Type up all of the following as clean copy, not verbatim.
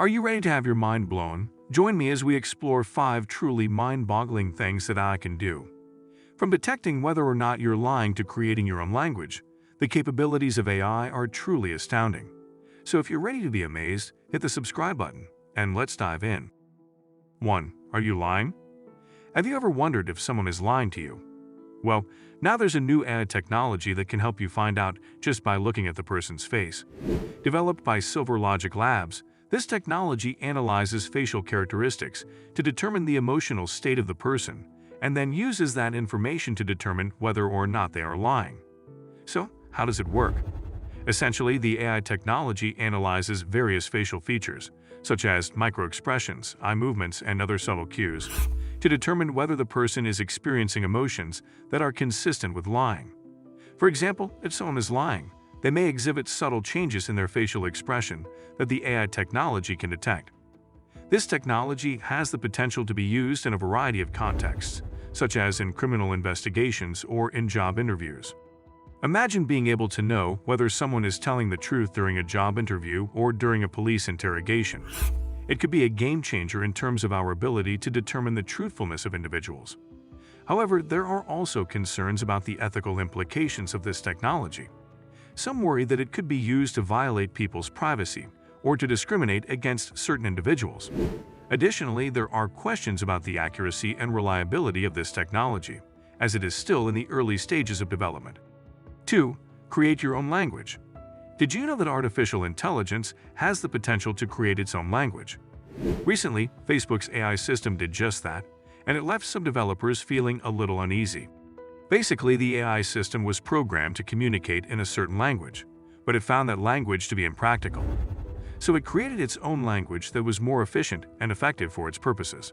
Are you ready to have your mind blown? Join me as we explore 5 truly mind-boggling things that AI can do. From detecting whether or not you're lying to creating your own language, the capabilities of AI are truly astounding. So if you're ready to be amazed, hit the subscribe button, and let's dive in. 1. Are you lying? Have you ever wondered if someone is lying to you? Well, now there's a new AI technology that can help you find out just by looking at the person's face. Developed by Silver Logic Labs, this technology analyzes facial characteristics to determine the emotional state of the person and then uses that information to determine whether or not they are lying. So, how does it work? Essentially, the AI technology analyzes various facial features, such as microexpressions, eye movements, and other subtle cues, to determine whether the person is experiencing emotions that are consistent with lying. For example, if someone is lying, they may exhibit subtle changes in their facial expression that the AI technology can detect. This technology has the potential to be used in a variety of contexts, such as in criminal investigations or in job interviews. Imagine being able to know whether someone is telling the truth during a job interview or during a police interrogation. It could be a game changer in terms of our ability to determine the truthfulness of individuals. However, there are also concerns about the ethical implications of this technology. Some worry that it could be used to violate people's privacy or to discriminate against certain individuals. Additionally, there are questions about the accuracy and reliability of this technology, as it is still in the early stages of development. 2. Create your own language. Did you know that artificial intelligence has the potential to create its own language? Recently, Facebook's AI system did just that, and it left some developers feeling a little uneasy. Basically, the AI system was programmed to communicate in a certain language, but it found that language to be impractical. So it created its own language that was more efficient and effective for its purposes.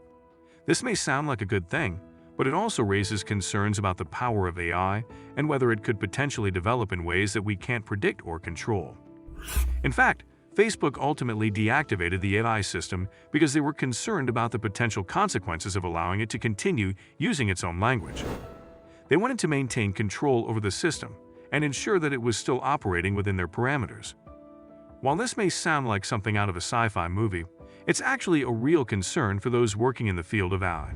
This may sound like a good thing, but it also raises concerns about the power of AI and whether it could potentially develop in ways that we can't predict or control. In fact, Facebook ultimately deactivated the AI system because they were concerned about the potential consequences of allowing it to continue using its own language. They wanted to maintain control over the system and ensure that it was still operating within their parameters. While this may sound like something out of a sci-fi movie, it's actually a real concern for those working in the field of AI.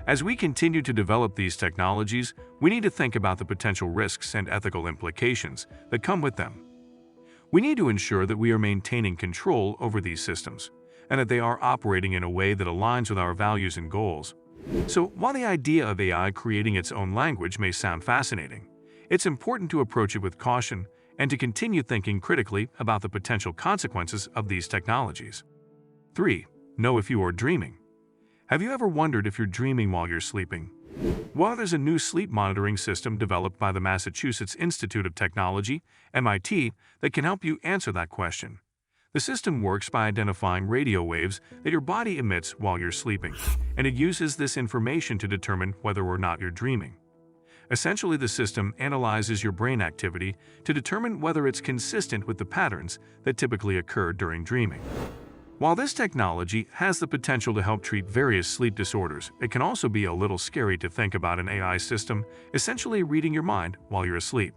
As we continue to develop these technologies, we need to think about the potential risks and ethical implications that come with them. We need to ensure that we are maintaining control over these systems and that they are operating in a way that aligns with our values and goals. So, while the idea of AI creating its own language may sound fascinating, it's important to approach it with caution and to continue thinking critically about the potential consequences of these technologies. 3. Know if you are dreaming. Have you ever wondered if you're dreaming while you're sleeping? Well, there's a new sleep monitoring system developed by the Massachusetts Institute of Technology, MIT, that can help you answer that question. The system works by identifying radio waves that your body emits while you're sleeping, and it uses this information to determine whether or not you're dreaming. Essentially, the system analyzes your brain activity to determine whether it's consistent with the patterns that typically occur during dreaming. While this technology has the potential to help treat various sleep disorders, it can also be a little scary to think about an AI system essentially reading your mind while you're asleep.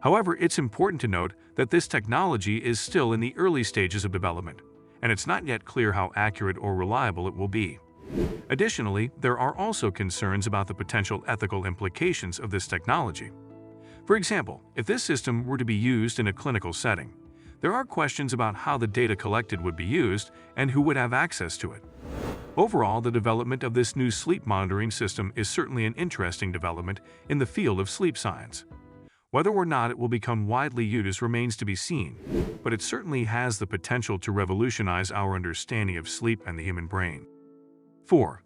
However, it's important to note that this technology is still in the early stages of development, and it's not yet clear how accurate or reliable it will be. Additionally, there are also concerns about the potential ethical implications of this technology. For example, if this system were to be used in a clinical setting, there are questions about how the data collected would be used and who would have access to it. Overall, the development of this new sleep monitoring system is certainly an interesting development in the field of sleep science. Whether or not it will become widely used remains to be seen, but it certainly has the potential to revolutionize our understanding of sleep and the human brain. 4.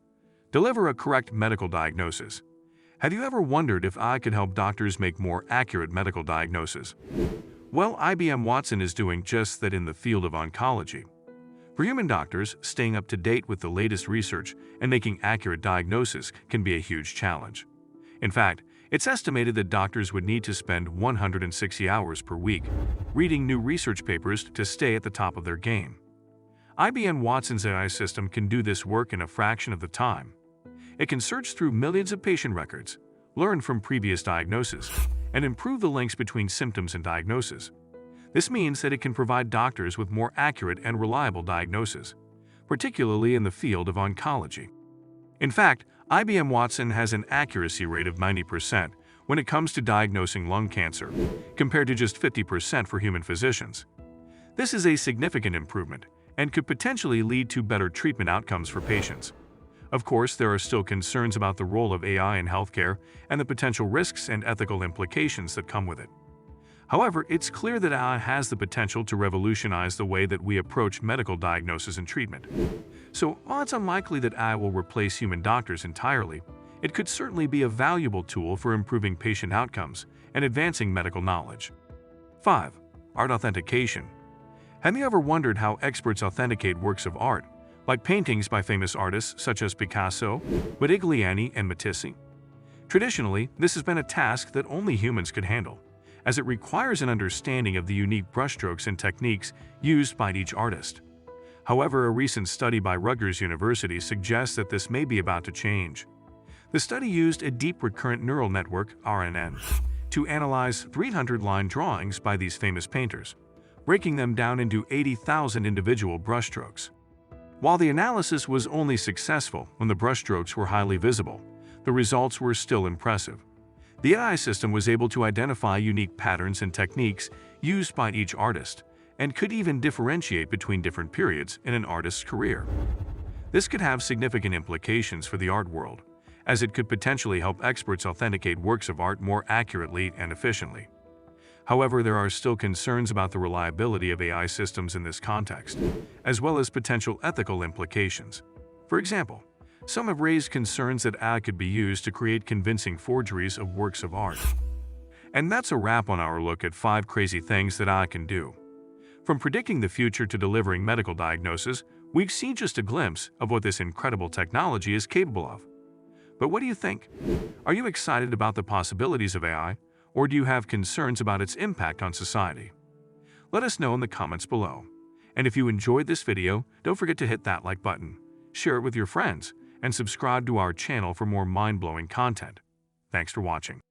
Deliver a correct medical diagnosis. Have you ever wondered if AI could help doctors make more accurate medical diagnoses? Well, IBM Watson is doing just that in the field of oncology. For human doctors, staying up to date with the latest research and making accurate diagnoses can be a huge challenge. In fact, it's estimated that doctors would need to spend 160 hours per week reading new research papers to stay at the top of their game. IBM Watson's AI system can do this work in a fraction of the time. It can search through millions of patient records, learn from previous diagnoses, and improve the links between symptoms and diagnosis. This means that it can provide doctors with more accurate and reliable diagnosis, particularly in the field of oncology. In fact, IBM Watson has an accuracy rate of 90% when it comes to diagnosing lung cancer, compared to just 50% for human physicians. This is a significant improvement and could potentially lead to better treatment outcomes for patients. Of course, there are still concerns about the role of AI in healthcare and the potential risks and ethical implications that come with it. However, it's clear that AI has the potential to revolutionize the way that we approach medical diagnosis and treatment. So, while it's unlikely that AI will replace human doctors entirely, it could certainly be a valuable tool for improving patient outcomes and advancing medical knowledge. 5. Art authentication. Have you ever wondered how experts authenticate works of art, like paintings by famous artists such as Picasso, Modigliani, and Matisse? Traditionally, this has been a task that only humans could handle, as it requires an understanding of the unique brushstrokes and techniques used by each artist. However, a recent study by Rutgers University suggests that this may be about to change. The study used a deep recurrent neural network, RNN, to analyze 300-line drawings by these famous painters, breaking them down into 80,000 individual brushstrokes. While the analysis was only successful when the brushstrokes were highly visible, the results were still impressive. The AI system was able to identify unique patterns and techniques used by each artist, and could even differentiate between different periods in an artist's career. This could have significant implications for the art world, as it could potentially help experts authenticate works of art more accurately and efficiently. However, there are still concerns about the reliability of AI systems in this context, as well as potential ethical implications. For example, some have raised concerns that AI could be used to create convincing forgeries of works of art. And that's a wrap on our look at 5 crazy things that AI can do. From predicting the future to delivering medical diagnosis, we've seen just a glimpse of what this incredible technology is capable of. But what do you think? Are you excited about the possibilities of AI, or do you have concerns about its impact on society? Let us know in the comments below. And if you enjoyed this video, don't forget to hit that like button, share it with your friends, and subscribe to our channel for more mind-blowing content. Thanks for watching.